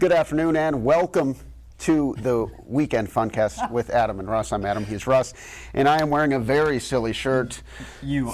Good afternoon and welcome to the Weekend Funcast with Adam and Russ. I'm Adam, he's Russ, and I am wearing a very silly shirt. You,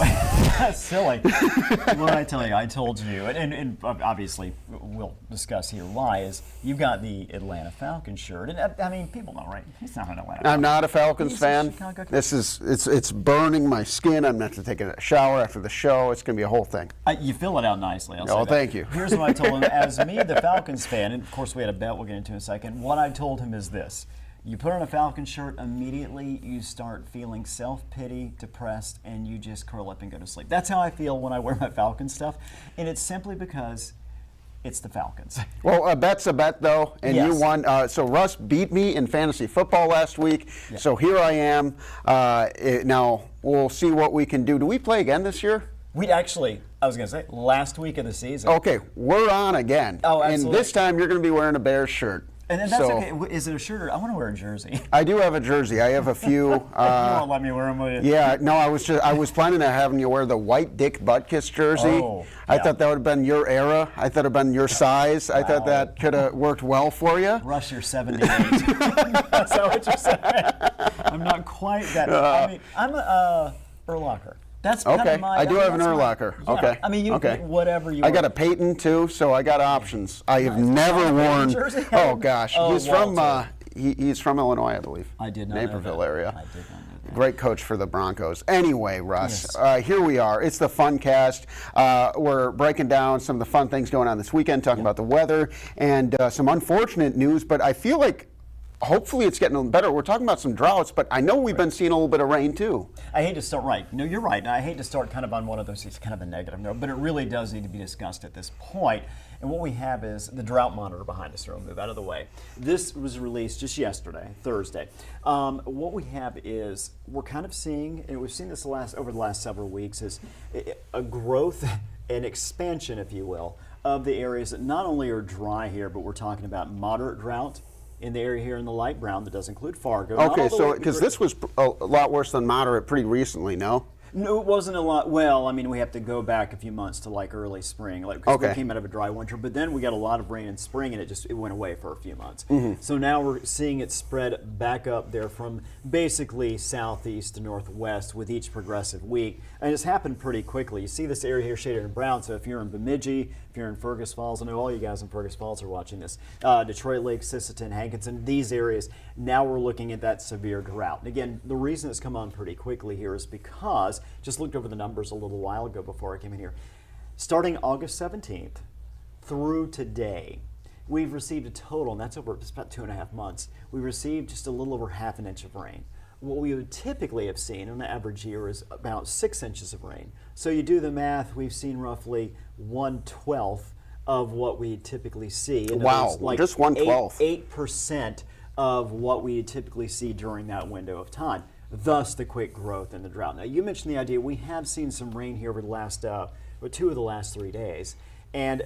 silly. What I tell you, I told you, and obviously we'll discuss here why, is you've got the Atlanta Falcons shirt, and I mean, people know, right? He's not an Atlanta I'm not a Falcons He's fan. a Chicago kid. It's burning my skin. I'm going to take a shower after the show. It's going to be a whole thing. You fill it out nicely. I'll say that. Thank you. Here's what I told him. As me, the Falcons fan, and of course we had a bet we'll get into in a second, what I told him is this. You put on a Falcons shirt, immediately you start feeling self-pity, depressed, and you just curl up and go to sleep. That's how I feel when I wear my Falcons stuff, and it's simply because it's the Falcons. Well, a bet's a bet, though, and Yes. you won. So Russ beat me in fantasy football last week, so here I am. Now, we'll see what we can do. Do we play again this year? We actually, I was going to say, last week of the season. Okay, we're on again. Oh, absolutely. And this time you're going to be wearing a Bears shirt. And then that's okay. Is it a shirt or I want to wear a jersey? I do have a jersey. I have a few. You won't let me wear them, will you? Yeah, no, I was planning on having you wear the white Dick Butkus jersey. Oh, I yeah. thought that would have been your era. I thought it would have been your size. I thought that could have worked well for you. Russ, you're 78. That's not what you're saying. I'm not quite that. I mean, I'm a Urlacher. That's kind Okay, of my. I do have an that's my- Urlacher. Yeah. Okay. I mean, you whatever you. I got a want. Peyton too, so I got options. I have never Peyton worn. jersey? Oh gosh, Oh, he's from Walter. he's from Illinois, I believe. I did not know Naperville that. area. I did not know that. Great coach for the Broncos. Anyway, Russ, Yes. here we are. It's the Funcast. We're breaking down some of the fun things going on this weekend, talking about the weather and some unfortunate news, but I feel like hopefully it's getting a little better. We're talking about some droughts, but I know we've been seeing a little bit of rain too. I hate to start, right. No, you're right. I hate to start kind of on one of those, it's kind of a negative note, but it really does need to be discussed at this point. And what we have is the drought monitor behind us. So we'll move out of the way. This was released just yesterday, Thursday. What we have is we're kind of seeing, and we've seen this over the last several weeks, is a growth and expansion, if you will, of the areas that not only are dry here, but we're talking about moderate drought in the area here in the light brown that does include Fargo. Okay, so because this was a lot worse than moderate pretty recently, no? No, it wasn't a lot. Well, I mean, we have to go back a few months to like early spring, like because we came out of a dry winter. But then we got a lot of rain in spring, and it went away for a few months. So now we're seeing it spread back up there from basically southeast to northwest with each progressive week, and it's happened pretty quickly. You see this area here shaded in brown. So if you're in Bemidji, if you're in Fergus Falls, I know all you guys in Fergus Falls are watching this. Detroit Lake, Sisseton, Hankinson, these areas. Now we're looking at that severe drought. And again, the reason it's come on pretty quickly here is because just looked over the numbers a little while ago before I came in here. Starting August 17th through today, we've received a total, and that's over just about 2.5 months, we received just a little over half an inch of rain. What we would typically have seen on an average year is about 6 inches of rain. So you do the math, we've seen roughly 1/12 of what we typically see. And Wow, just 1/12. 8% of what we typically see during that window of time. Thus the quick growth in the drought. Now you mentioned the idea we have seen some rain here over the last 2 of the last 3 days, and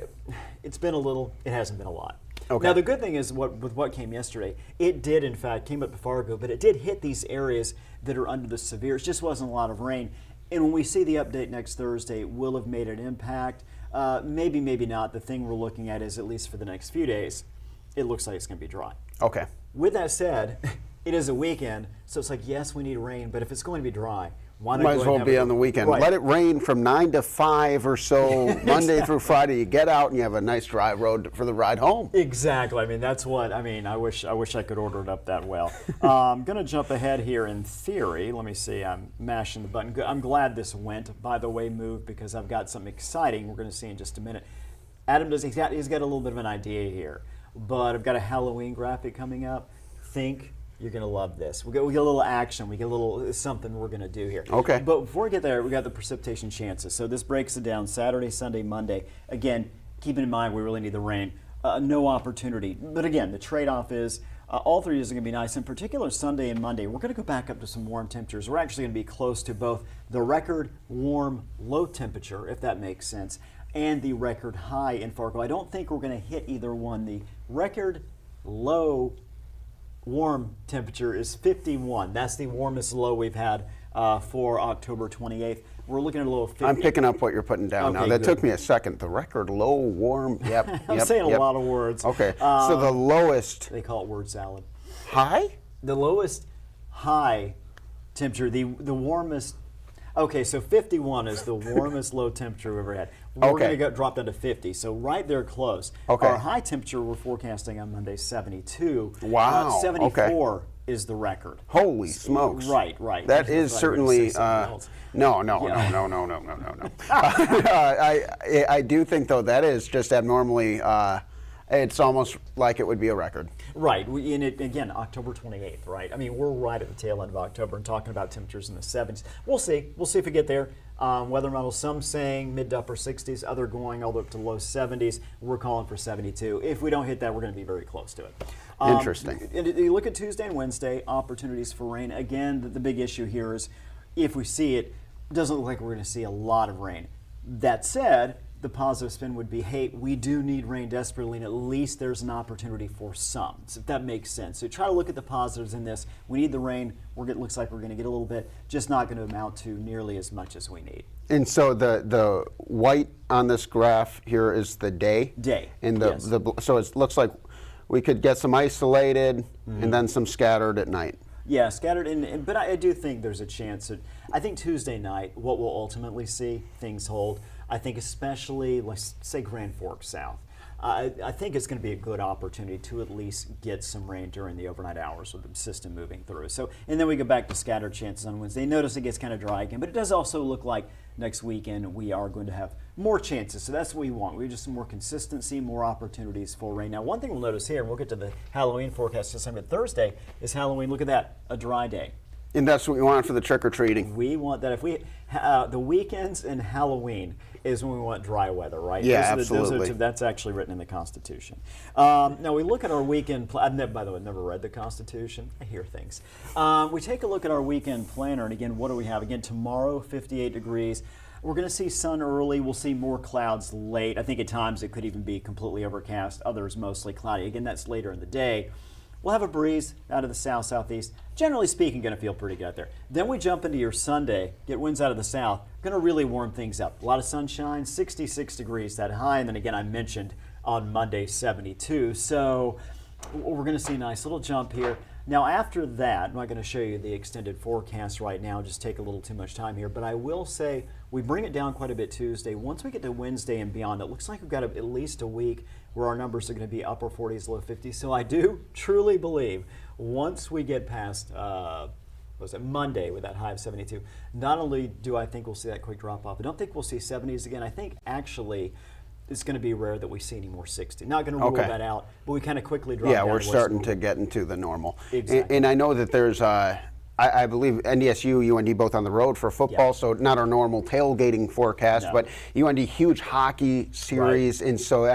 it's been a little. It hasn't been a lot. Okay. Now the good thing is with what came yesterday, it did in fact came up to Fargo, but it did hit these areas that are under the severe. It just wasn't a lot of rain. And when we see the update next Thursday, it will have made an impact. Maybe, maybe not. The thing we're looking at is at least for the next few days, it looks like it's going to be dry. Okay. With that said, it is a weekend, so it's like, yes, we need rain, but if it's going to be dry, why not Might go as ahead well and have be it- on the weekend. Right. Let it rain from 9 to 5 or so, Monday through Friday. You get out and you have a nice dry road for the ride home. Exactly. I mean, that's what, I mean, I wish I could order it up that well. I'm going to jump ahead here in theory. Let me see. I'm mashing the button. I'm glad this went, by the way, move, because I've got something exciting we're going to see in just a minute. Adam he's got a little bit of an idea here, but I've got a Halloween graphic coming up. Think you're going to love this. We get a little action. We get a little something we're going to do here. Okay. But before we get there, we got the precipitation chances. So this breaks it down Saturday, Sunday, Monday. Again, keeping in mind we really need the rain. No opportunity. But again, the trade-off is all 3 days are going to be nice. In particular, Sunday and Monday, we're going to go back up to some warm temperatures. We're actually going to be close to both the record warm low temperature, if that makes sense, and the record high in Fargo. I don't think we're going to hit either one. The record low warm temperature is 51. That's the warmest low we've had for October 28th. We're looking at a low of 50. I'm picking up what you're putting down now. Okay, That good. took me a second. The record low, warm, yep. I'm yep, saying yep. a lot of words. Okay, so the lowest They call it word salad. high? The lowest high temperature, the warmest. Okay, so 51 is the warmest low temperature we've ever had. We're Okay. going to drop down to 50, so right there close. Okay. Our high temperature we're forecasting on Monday 72. Wow, 74 is the record. Holy smokes. Right. That I is thought you were gonna certainly, say something else. no. I do think, though, that is just abnormally, it's almost like it would be a record. Right, again, October 28th, right? I mean, we're right at the tail end of October and talking about temperatures in the 70s. We'll see if we get there. Weather models, some saying mid to upper 60s, other going all the way up to low 70s. We're calling for 72. If we don't hit that, we're going to be very close to it. Interesting. And you look at Tuesday and Wednesday, opportunities for rain. Again, the big issue here is if we see it, it doesn't look like we're going to see a lot of rain. That said, the positive spin would be, hey, we do need rain desperately, and at least there's an opportunity for some, so if that makes sense. So try to look at the positives in this. We need the rain. It looks like we're going to get a little bit, just not going to amount to nearly as much as we need. And so the white on this graph here is the day? Day, And yes. so it looks like we could get some isolated and then some scattered at night. Yeah, scattered, but I do think there's a chance that, I think Tuesday night, what we'll ultimately see, things hold. I think especially, let's say Grand Forks South. I think it's going to be a good opportunity to at least get some rain during the overnight hours with the system moving through. So, and then we go back to scattered chances on Wednesday. Notice it gets kind of dry again, but it does also look like next weekend we are going to have more chances. So that's what we want. We just some more consistency, more opportunities for rain. Now, one thing we'll notice here, and we'll get to the Halloween forecast this time, but Thursday is Halloween. Look at that, a dry day. And that's what we want for the trick-or-treating. We want that. If we the weekends and Halloween is when we want dry weather, right? Yeah, those are absolutely. that's actually written in the Constitution. Now we look at our weekend. By the way, never read the Constitution. I hear things. We take a look at our weekend planner, and again, what do we have? Again, tomorrow, 58 degrees. We're going to see sun early. We'll see more clouds late. I think at times it could even be completely overcast. Others mostly cloudy. Again, that's later in the day. We'll have a breeze out of the south-southeast. Generally speaking, going to feel pretty good out there. Then we jump into your Sunday, get winds out of the south, going to really warm things up. A lot of sunshine, 66 degrees that high, and then again I mentioned on Monday 72. So we're going to see a nice little jump here. Now after that, I'm not going to show you the extended forecast right now, just take a little too much time here, but I will say we bring it down quite a bit Tuesday. Once we get to Wednesday and beyond, it looks like we've got at least a week where our numbers are going to be upper 40s, low 50s. So I do truly believe once we get past Monday with that high of 72, not only do I think we'll see that quick drop off, I don't think we'll see 70s again. I think actually it's going to be rare that we see any more 60. Not going to rule that out, but we kind of quickly drop down. Yeah, we're to starting to get into the normal. Exactly. And I know that there's, I believe NDSU, UND both on the road for football, Yeah. so not our normal tailgating forecast, No. but UND huge hockey series, Right. and so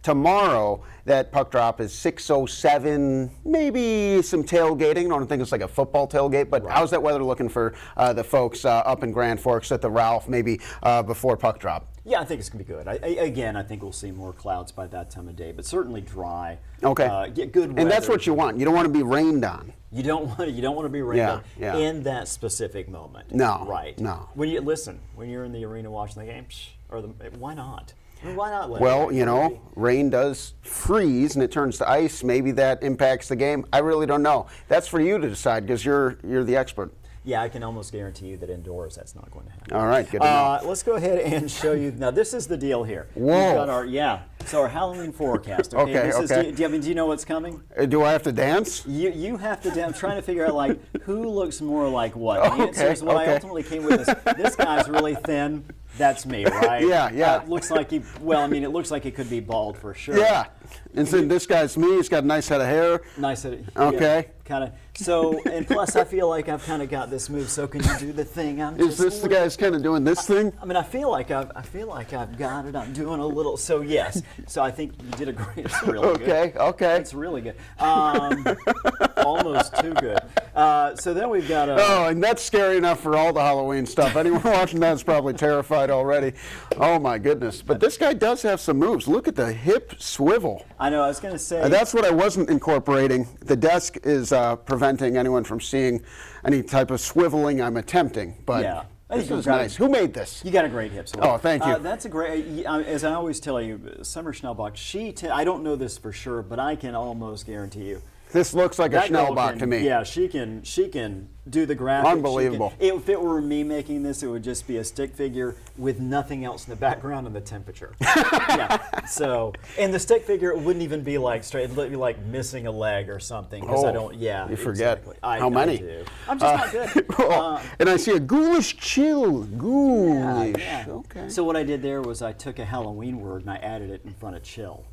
tomorrow that puck drop is 6:07, maybe some tailgating. I don't think it's like a football tailgate, but Right. how's that weather looking for the folks up in Grand Forks at the Ralph, maybe before puck drop? Yeah, I think it's going to be good. Again, I think we'll see more clouds by that time of day, but certainly dry. Okay. Get good weather. And that's what you want. You don't want to be rained on. You don't want to be rained Yeah, on yeah. in that specific moment. No, Right. no. When you're in the arena watching the game, why not? I mean, why not let Well, it you know, be? rain does freeze and it turns to ice. Maybe that impacts the game. I really don't know. That's for you to decide because you're the expert. Yeah, I can almost guarantee you that indoors that's not going to happen. All right, good to know. Let's go ahead and show you. Now, this is the deal here. Whoa. We've got our Halloween forecast. Okay. Okay, okay. Do you know what's coming? Do I have to dance? You have to. I'm trying to figure out like who looks more like what. The Okay, answer is what I okay. ultimately came with is this guy's really thin. That's me, right? Yeah. It looks like it looks like it could be bald for sure. Yeah. And so this guy's me. He's got a nice head of hair. Nice. Okay. Okay. Kind of. So, and plus, I feel like I've kind of got this move. So, can you do the thing? Is this the guy's kind of doing this thing? I mean, I feel like I've got it. I'm doing a little. So yes. So I think you did a great. It's really good. Okay. It's really good. Almost too good. So then we've got Oh, and that's scary enough for all the Halloween stuff. Anyone watching that's probably terrified already. Oh my goodness. But this guy does have some moves. Look at the hip swivel. I know. I was going to say. That's what I wasn't incorporating. The desk is preventing anyone from seeing any type of swiveling I'm attempting. But Yeah. This is nice. Who made this? You got a great hip. So oh, thank you. That's a great. As I always tell you, Summer Schnellbach. I don't know this for sure, but I can almost guarantee you. This looks like a Schnellbach to me. Yeah, she can do the graphics. Unbelievable. If it were me making this, it would just be a stick figure with nothing else in the background and the temperature. Yeah. So, and the stick figure wouldn't even be like straight. It'd be like missing a leg or something. Because I don't. Yeah. You forget. Exactly. How many? Do. I'm just not good. And I see a ghoulish chill. Ghoulish. Yeah. Okay. So what I did there was I took a Halloween word and I added it in front of chill.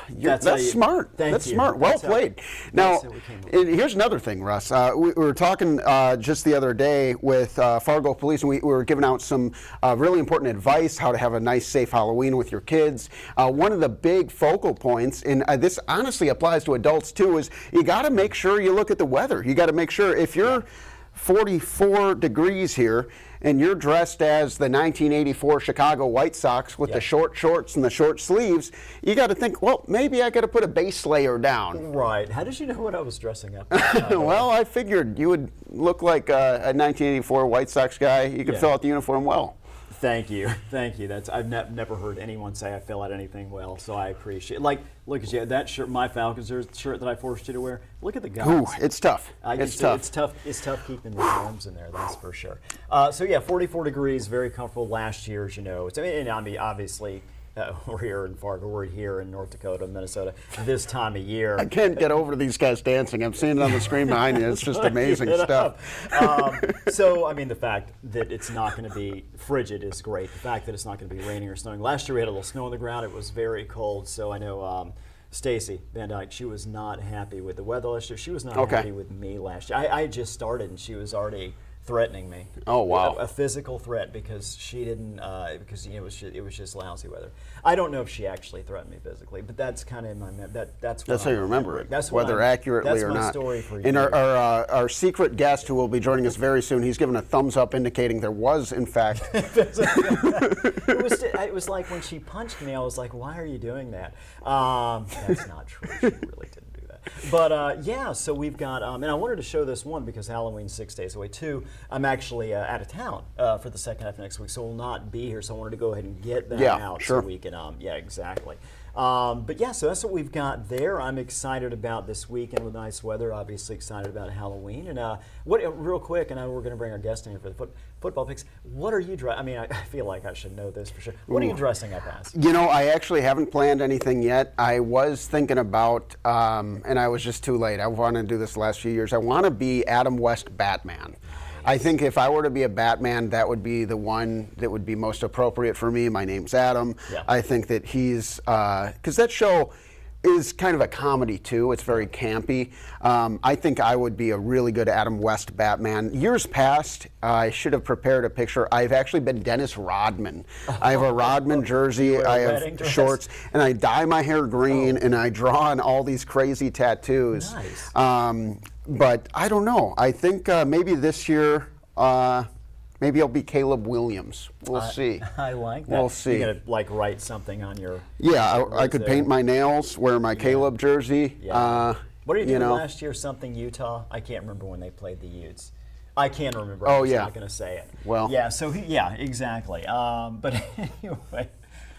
That's smart. That's smart. Well played. Now, here's another thing, Russ. We were talking just the other day with Fargo Police, and we were giving out some really important advice how to have a nice, safe Halloween with your kids. One of the big focal points, and this honestly applies to adults too, is you got to make sure you look at the weather. You got to make sure if you're 44 degrees here, and you're dressed as the 1984 Chicago White Sox with the short shorts and the short sleeves, you got to think, well, maybe I got to put a base layer down. Right. How did you know what I was dressing up? Well, I figured you would look like a 1984 White Sox guy. You could fill out the uniform well. Thank you. I've never heard anyone say I fill out anything well, so I appreciate it. Like, look at you, that shirt, my Falcons shirt that I forced you to wear. Look at the guys. Ooh, it's tough. It's tough. It's tough keeping the arms in there. That's for sure. So yeah, 44 degrees, very comfortable. Last year, as you know, obviously. We're here in Fargo. We're here in North Dakota, Minnesota, this time of year. I can't get over these guys dancing. I'm seeing it on the screen behind you. It's just amazing stuff. So, I mean, the fact that it's not going to be frigid is great. The fact that it's not going to be raining or snowing. Last year we had a little snow on the ground. It was very cold. So I know Stacy Van Dyke, she was not happy with the weather last year. She was not happy with me last year. I had just started and she was already threatening me. Oh wow! A physical threat because she didn't because it was just lousy weather. I don't know if she actually threatened me physically, but that's kind of in my that's how you remember it. That's whether accurately or not. That's my story for you. And our secret guest who will be joining us very soon, he's given a thumbs up indicating there was in fact. It was like when she punched me, I was like, why are you doing that? That's not true. She really didn't. But yeah, so we've got, and I wanted to show this one because Halloween's 6 days away. Two, I'm actually out of town for the second half of next week, so we'll not be here. So I wanted to go ahead and get that out so we can, yeah, exactly. But yeah, so that's what we've got there. I'm excited about this weekend with nice weather. Obviously excited about Halloween. And real quick, and I know we're going to bring our guest in here for the football picks. What are you dressing? I mean, I feel like I should know this for sure. What are you dressing up as? You know, I actually haven't planned anything yet. I was thinking about, and I was just too late. I wanted to do this the last few years. I want to be Adam West Batman. I think if I were to be a Batman, that would be the one that would be most appropriate for me. My name's Adam. Yeah. I think that he's, because that show is kind of a comedy too. It's very campy. I think I would be a really good Adam West Batman. Years past, I should have prepared a picture. I've actually been Dennis Rodman. I have a Rodman jersey. I have shorts, and I dye my hair green, and I draw on all these crazy tattoos. Nice. But I don't know. I think maybe this year, maybe I'll be Caleb Williams. We'll see. I like that. We'll see. You're gonna like write something on your. Yeah, I could paint my nails, wear my Caleb jersey. Yeah. What did you do last year? Something Utah? I can't remember when they played the Utes. I can remember. I'm not going to say it. Well. Yeah. So exactly. But anyway.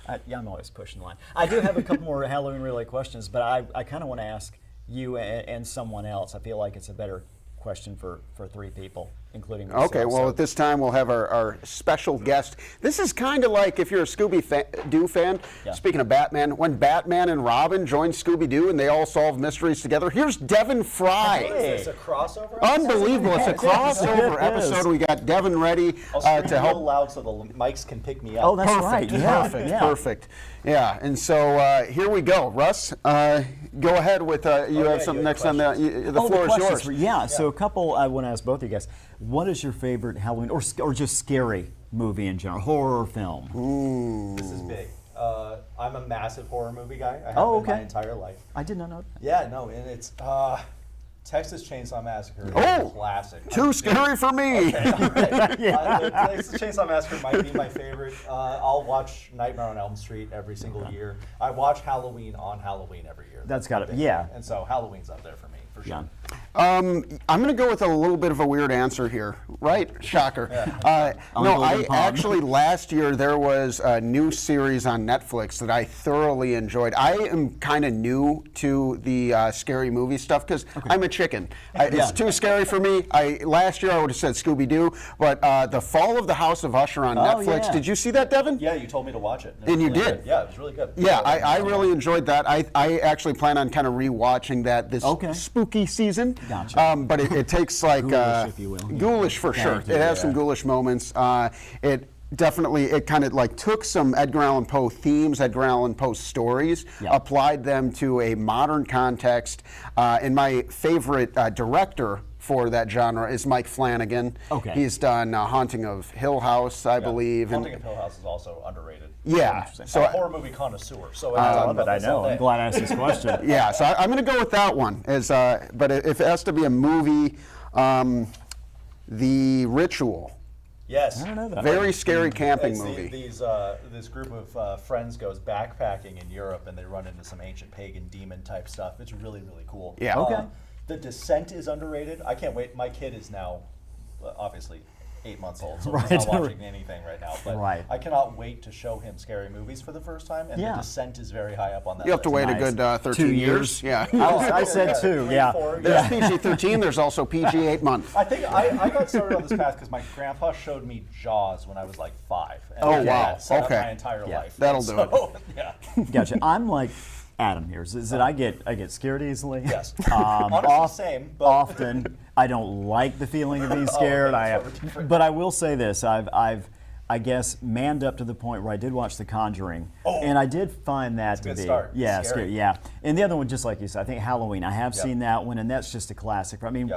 I'm always pushing the line. I do have a couple more Halloween-related questions, but I kind of want to ask you and someone else. I feel like it's a better question for three people, including myself. Okay, well, at this time, we'll have our special guest. This is kind of like if you're a Scooby-Doo fan, speaking of Batman, when Batman and Robin joined Scooby-Doo and they all solve mysteries together. Here's Devin Fry. Hey. Is this a crossover? Unbelievable. It's a crossover episode. We got Devin ready to help. I'll scream a little loud so the mics can pick me up. Oh, that's perfect. Right. Perfect. Yeah, and so here we go. Russ, go ahead with, you have something next on the floor is yours. Yeah, so a couple, I want to ask both of you guys, what is your favorite Halloween, or just scary movie in general, horror film? Ooh. This is big. I'm a massive horror movie guy. I have been my entire life. I did not know that. Yeah, no, and it's Texas Chainsaw Massacre. Oh, classic. Too scary for me. Okay. Texas Chainsaw Massacre might be my favorite. I'll watch Nightmare on Elm Street every single year. I watch Halloween on Halloween every year. That's got it. Yeah. And so Halloween's up there for me, for sure. I'm going to go with a little bit of a weird answer here, right? Shocker. No, I actually last year there was a new series on Netflix that I thoroughly enjoyed. I am kind of new to the scary movie stuff because I'm a chicken. It's too scary for me. Last year I would have said Scooby-Doo, but The Fall of the House of Usher on Netflix. Yeah. Did you see that, Devin? Yeah, you told me to watch it. And you really did? Good. Yeah, it was really good. Yeah, I really enjoyed that. I actually plan on kind of rewatching that this spooky season. Gotcha. But it takes like Ghoulish, if you will. ghoulish for sure. you, It has some ghoulish moments. It kind of like took some Edgar Allan Poe themes, Edgar Allan Poe stories, applied them to a modern context. And my favorite director for that genre is Mike Flanagan. Okay. He's done Haunting of Hill House, I believe. Haunting of Hill House is also underrated. Yeah. So a horror movie connoisseur. So I love it. I know. I'm glad I asked this question. Yeah, so I'm going to go with that one. But if it has to be a movie, The Ritual. Yes. I don't know that. Very scary camping movie. This group of friends goes backpacking in Europe, and they run into some ancient pagan demon type stuff. It's really, really cool. Yeah. Okay. The Descent is underrated. I can't wait. My kid is now, obviously, 8 months old, so he's not watching anything right now. But I cannot wait to show him scary movies for the first time, and The Descent is very high up on that You have to list. wait a good 13 2 years. Yeah. I said 2, yeah. There's PG-13, there's also PG 8 month. I think I got started on this path because my grandpa showed me Jaws when I was like 5. And Oh, that wow. set up Okay. my entire life. That'll do it. Yeah. Gotcha. I'm like Adam here. Is that I get scared easily. Yes. Honestly, same. But Often, I don't like the feeling of being scared. But I will say this: I've I guess manned up to the point where I did watch The Conjuring, and I did find that to good be start. scary. Yeah. And the other one, just like you said, I think Halloween. I have seen that one, and that's just a classic. I mean,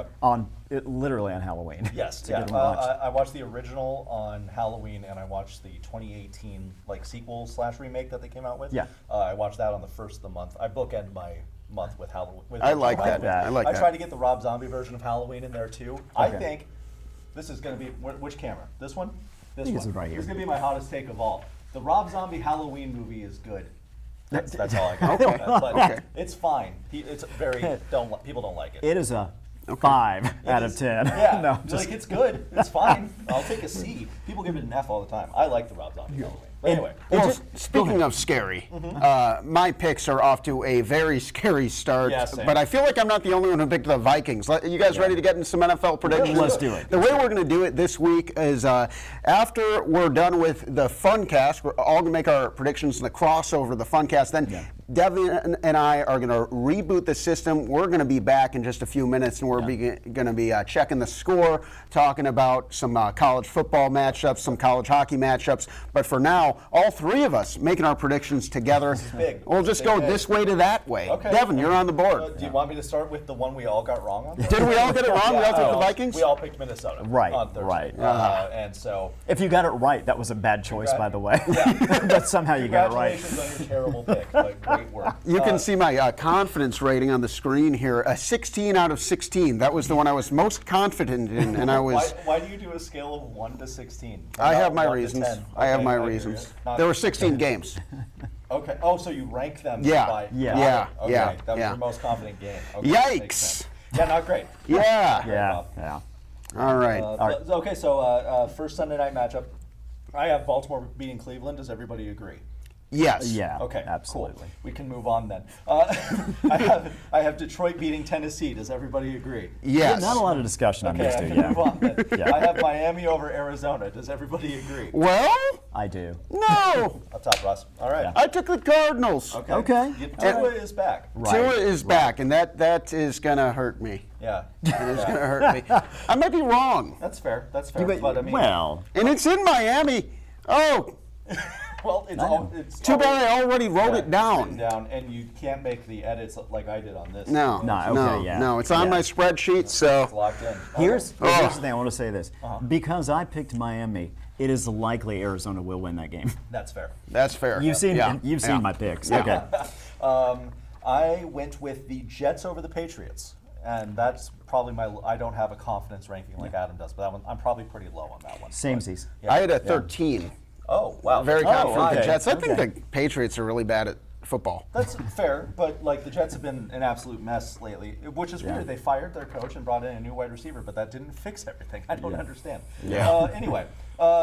literally on Halloween. Yes, It's a good one to watch. I watched the original on Halloween, and I watched the 2018 sequel / remake that they came out with. Yeah. I watched that on the first of the month. I bookend my month with Halloween. I like that. I like I that. tried to get the Rob Zombie version of Halloween in there too. I think this is going to be which camera? This one? This think one. it's right here. This is going to be my hottest take of all. The Rob Zombie Halloween movie is good. That's all I got. But it's fine. It's very people don't like it. It is a 5 out of 10. Yeah, No, just it's good. It's fine. I'll take a C. People give it an F all the time. I like the Rob Zombie Halloween. But anyway, Well, speaking of scary, my picks are off to a very scary start. Yeah, same. But I feel like I'm not the only one who picked the Vikings. You guys ready to get into some NFL predictions? Let's do it. The way we're going to do it this week is after we're done with the funcast, we're all going to make our predictions in the crossover, the funcast. Then Devin and I are going to reboot the system. We're going to be back in just a few minutes, and we're going to be checking the score, talking about some college football matchups, some college hockey matchups. But for now, all three of us making our predictions together. This is big. We'll just go this way to that way. Okay. Devin, you're on the board. Do you want me to start with the one we all got wrong on? Did we all get it wrong? We all took the Vikings? We all picked Minnesota. Right, On Thursday. right. And so. if you got it right, that was a bad choice, by the way. But somehow you got it right. Congratulations on your terrible pick. But great work. You can see my confidence rating on the screen here. A 16 out of 16. That was the one I was most confident in, and I was. Why do you do a scale of 1 to 16? I have my 1 to reasons. 10? I have Okay, my I hear reasons. you. There were 16 games. Okay. Oh, so you rank them Yeah. by. Yeah. Okay. Yeah. That was Yeah. your most confident game. Okay, that makes Yikes. sense. Yeah, not great. Yeah. Yeah. All right. Okay, so first Sunday night matchup. I have Baltimore beating Cleveland. Does everybody agree? Yes. Yeah. Okay, Absolutely. Cool. We can move on then. I have Detroit beating Tennessee. Does everybody agree? Yes. Not a lot of discussion on Okay, these I two. can Yeah. move on then. I have Miami over Arizona. Does everybody agree? Well, I do. no. Up top, Russ. All right. I took the Cardinals. Okay. Tua is back. Tua is back, and that is gonna hurt me. Yeah. It is gonna hurt me. I might be wrong, That's fair. That's fair. But I mean, Well, and it's in Miami. Oh, well, it's too bad I already wrote it written down. down, and you can't make the edits like I did on this. No, No, okay, no, yeah. no. It's on Yeah. my spreadsheet, so. It's locked in. here's Oh. the thing. I want to say this. Because I picked Miami, it is likely Arizona will win that game. That's fair. That's fair. You've seen Yeah. you've Yeah. seen my picks. Yeah. Okay. I went with the Jets over the Patriots, and that's probably I don't have a confidence ranking like Adam does, but that one I'm probably pretty low on that one. Samesies. I had a 13. Oh wow. Very confident with the okay. Jets. I think Okay. the Patriots are really bad at football. That's fair, but like the Jets have been an absolute mess lately, which is weird. They fired their coach and brought in a new wide receiver, but that didn't fix everything. I don't understand. Anyway,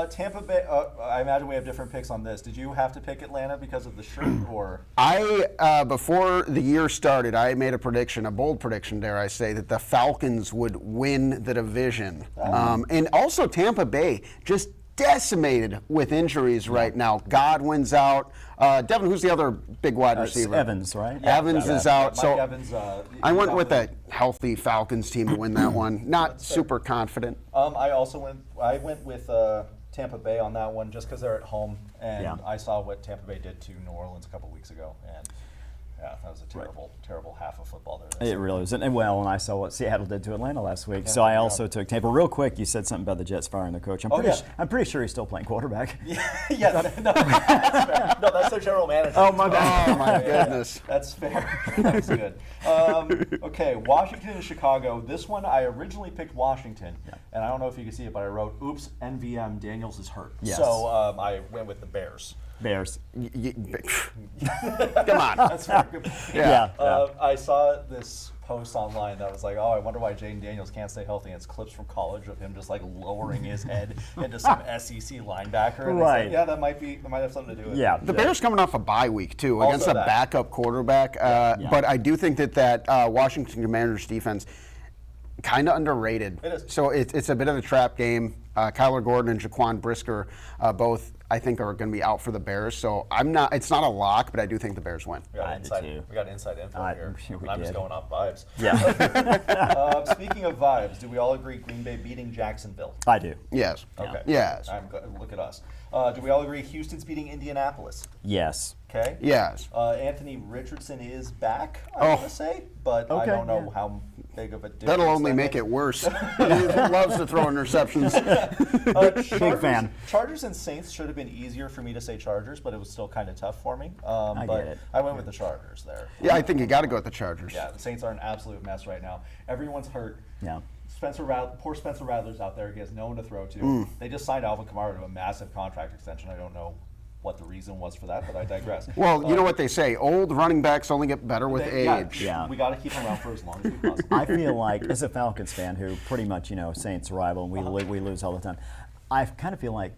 Tampa Bay. I imagine we have different picks on this. Did you have to pick Atlanta because of the shirt, or? Before the year started, I made a bold prediction, dare I say, that the Falcons would win the division. And also Tampa Bay just decimated with injuries right now. Godwin's out. Devin, who's the other big wide receiver? Evans, right? Yeah, Evans is out. Mike So Evans, I went with a healthy Falcons team to win that one. Not super confident. I went with Tampa Bay on that one just because they're at home, and I saw what Tampa Bay did to New Orleans a couple weeks ago, and yeah, that was a terrible half of football there. It really was. And I saw what Seattle did to Atlanta last week. So I also took Tampa. Real quick, you said something about the Jets firing their coach. I'm pretty sure he's still playing quarterback. No, that's their general manager. Oh, my bad. Oh, my goodness. That's fair. That's good. Okay, Washington and Chicago. This one, I originally picked Washington, and I don't know if you can see it, but I wrote, oops, NVM, Daniels is hurt. Yes. So I went with the Bears. Bears. Come on. That's fair. Yeah. I saw this post online that was like, oh, I wonder why Jaden Daniels can't stay healthy. And it's clips from college of him just like lowering his head into some SEC linebacker. And Right. Like, yeah, that might have something to do with it. Yeah. The Bears coming off a bye week, too, against a that. backup quarterback. But I do think that Washington Commanders defense kind of underrated. It is. So it's a bit of a trap game. Kyler Gordon and Jaquan Brisker both, I think, are going to be out for the Bears. So it's not a lock, but I do think the Bears win. We got inside info here. I'm just going off vibes. Yeah. Speaking of vibes, do we all agree Green Bay beating Jacksonville? I do. Yes. Okay. Yes. Look at us. Do we all agree Houston's beating Indianapolis? Yes. Okay. Yes. Anthony Richardson is back, I want to say, but I don't know how big of a difference. That'll only make it worse. He loves to throw interceptions. Big fan. Chargers and Saints should have been easier for me to say Chargers, but it was still kind of tough for me. I but get it. I went with the Chargers there. Yeah, I think you got to go with the Chargers. Yeah, the Saints are an absolute mess right now. Everyone's hurt. Yeah. Poor Spencer Rattler's out there. He has no one to throw to. They just signed Alvin Kamara to a massive contract extension. I don't know what the reason was for that, but I digress. Well, you know what they say, old running backs only get better with age. Yeah. We got to keep them around for as long as we possibly I feel like, as a Falcons fan who pretty much, Saints rival and we lose all the time, I kind of feel like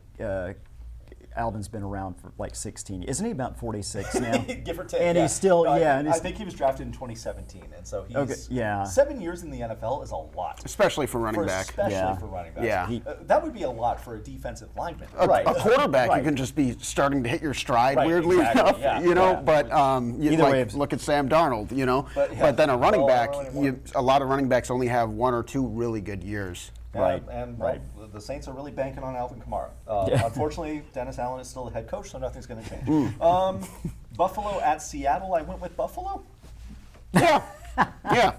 Alvin's been around for like 16. Isn't he about 46 now? Give or take. And he's still, I think he was drafted in 2017, and so he's 7 years in the NFL is a lot. Especially for running back. Especially for running back. Yeah. That would be a lot for a defensive lineman. A quarterback, you can just be starting to hit your stride weirdly enough, But look at Sam Darnold, But then a running back, a lot of running backs only have one or two really good years. The Saints are really banking on Alvin Kamara. Unfortunately, Dennis Allen is still the head coach, so nothing's going to change. Buffalo at Seattle. I went with Buffalo. Yeah.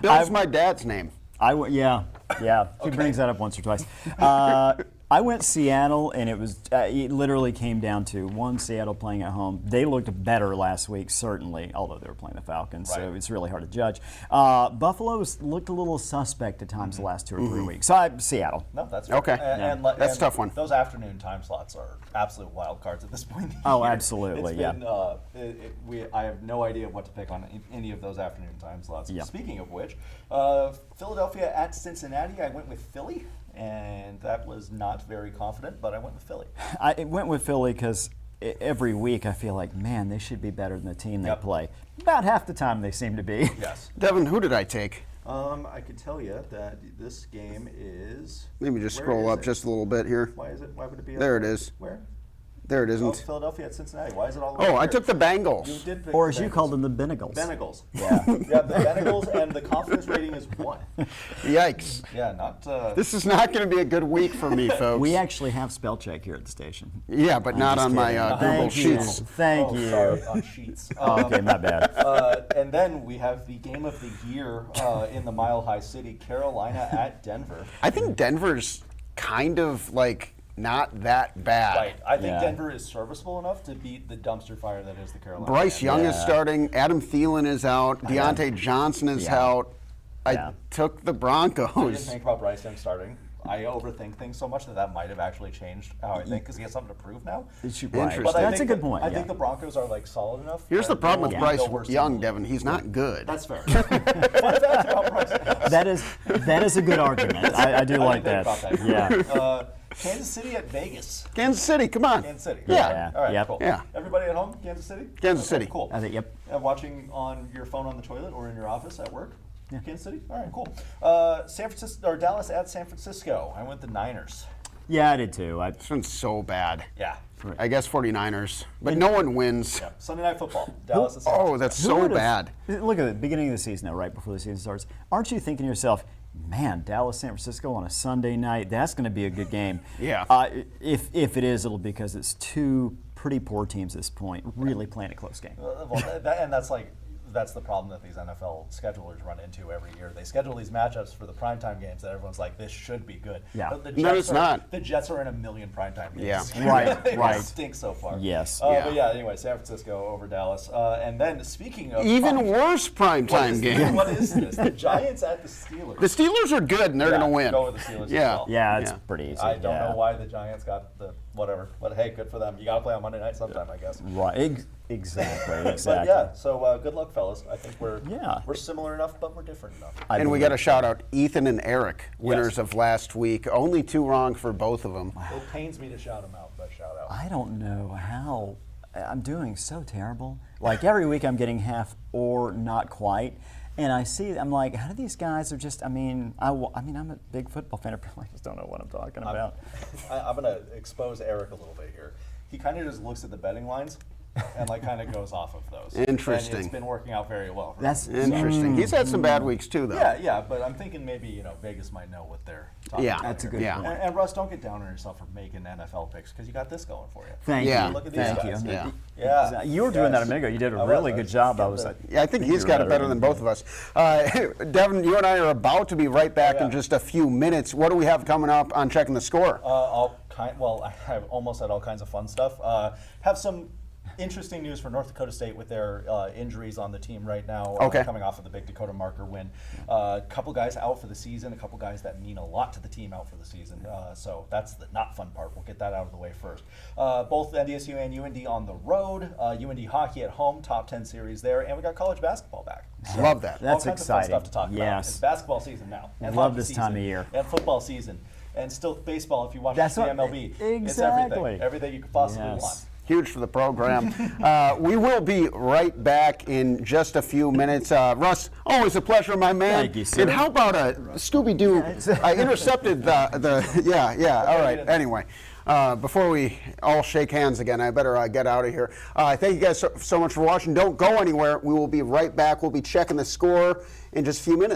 Bill's my dad's name. He brings that up once or twice. I went Seattle, and it literally came down to Seattle playing at home. They looked better last week, certainly, although they were playing the Falcons, so it's really hard to judge. Buffalo's looked a little suspect at times the last 2 or 3 weeks. So Seattle. No, that's fair. Okay. That's a tough one. Those afternoon time slots are absolute wild cards at this point. Oh, absolutely, I have no idea what to pick on any of those afternoon time slots. Yeah. Speaking of which, Philadelphia at Cincinnati, I went with Philly. And that was not very confident, but I went with Philly. I went with Philly because every week I feel like, man, they should be better than the team they play. About half the time they seem to be. Yes. Devin, who did I take? I could tell you that this game is. Let me just scroll up just a little bit here. Why would it be? There it is. Where? There it isn't. Oh, Philadelphia at Cincinnati. Why is it all the way I here? took the Bengals. You did pick Or the as you Bengals. called them, the Benegals. Benegals. Yeah. The Benegals, and the confidence rating is 1. Yikes. Yeah, not. This is not going to be a good week for me, folks. We actually have spell check here at the station. Yeah, but not on my Google Sheets. Thank you. Sorry, on Sheets. Okay, my bad. And then we have the game of the year in the Mile High City, Carolina at Denver. I think Denver's kind of not that bad. Right. I think Denver is serviceable enough to beat the dumpster fire that is the Carolina. Bryce Young is starting. Adam Thielen is out. Deontay Johnson is out. I took the Broncos. I didn't think about Bryce Young starting. I overthink things so much that might have actually changed how I think because he has something to prove now. Right. But That's a good point. I think the Broncos are like solid enough. Here's the problem with Bryce Young, team. Devin. He's not good. That's fair. Fun fact about Bryce. That is a good argument. I do like that. Yeah. Kansas City at Vegas. Kansas City, come on. Kansas City. Yeah. All right, Yep. cool. Yeah. Everybody at home, Kansas City? Kansas City. Cool. I think, yep. Watching on your phone on the toilet or in your office at work? Yeah. Kansas City? All right, cool. San Francisco or Dallas at San Francisco. I went the Niners. Yeah, I did too. It's been so bad. Yeah. I guess 49ers, but no one wins. Yeah. Sunday Night Football. Dallas at San Oh, Francisco. that's so bad. Look at the beginning of the season, though, right before the season starts. Aren't you thinking to yourself, man, Dallas, San Francisco on a Sunday night, that's going to be a good game. Yeah. If it is, it'll be because it's two pretty poor teams at this point, really playing a close game. That's the problem that these NFL schedulers run into every year. They schedule these matchups for the primetime games that everyone's like, this should be good. Yeah. But the No, it's not. The Jets are in a million primetime games. Yeah. Right, They right. stink so far. Yes. But yeah, anyway, San Francisco over Dallas. And then speaking of Even worse primetime game. What is this? The Giants at the Steelers. The Steelers are good, and they're going to win. Go with the Steelers as Yeah. well. Yeah, it's Yeah. pretty easy. I don't yeah. know why the Giants got the whatever, but hey, good for them. You got to play on Monday night sometime, I guess. Right, exactly, But exactly. yeah, so good luck, fellas. I think we're Yeah. similar enough, but we're different enough. And we got to shout out Ethan and Eric, winners Yes. of last week. Only 2 wrong for both of them. It pains me to shout them out, but shout out. I don't know how. I'm doing so terrible. Like every week I'm getting half or not quite. And I'm like, how do these guys are just, I'm a big football fan. I just don't know what I'm talking about. I'm going to expose Eric a little bit here. He kind of just looks at the betting lines and like kind of goes off of those. Interesting. And it's been working out very well. For That's him. Interesting. He's had some bad weeks, too, though. Yeah, but I'm thinking maybe Vegas might know what they're talking Yeah. about. That's a here. good Yeah. point. And Russ, don't get down on yourself for making NFL picks because you got this going for you. Thank Yeah. you. Look at these Thank guys. you. Yeah. Yeah. You were doing that a minute ago. You did a really good job. I was like, Yeah, I think he's got it better than both of us. Devin, you and I are about to be right back in just a few minutes. What do we have coming up on Checking the Score? I have almost had all kinds of fun stuff. Have some interesting news for North Dakota State with their injuries on the team right now, coming off of the big Dakota Marker win. A couple guys out for the season, a couple guys that mean a lot to the team out for the season. So that's the not fun part. We'll get that out of the way first. Both NDSU and UND on the road. UND hockey at home, top 10 series there, and we got college basketball back. So Love that. That's all kinds of fun exciting. stuff to talk about. Yes. It's basketball season now. And Love hockey this time season, of year. And football season. And still baseball if you watch That's the what- MLB. It's exactly. everything. Everything you could possibly Yes. want. Huge for the program. We will be right back in just a few minutes. Russ, always a pleasure, my man. Thank you, sir. And how about a Scooby-Doo? I intercepted yeah. All right. Anyway, before we all shake hands again, I better get out of here. Thank you guys so much for watching. Don't go anywhere. We will be right back. We'll be checking the score in just a few minutes.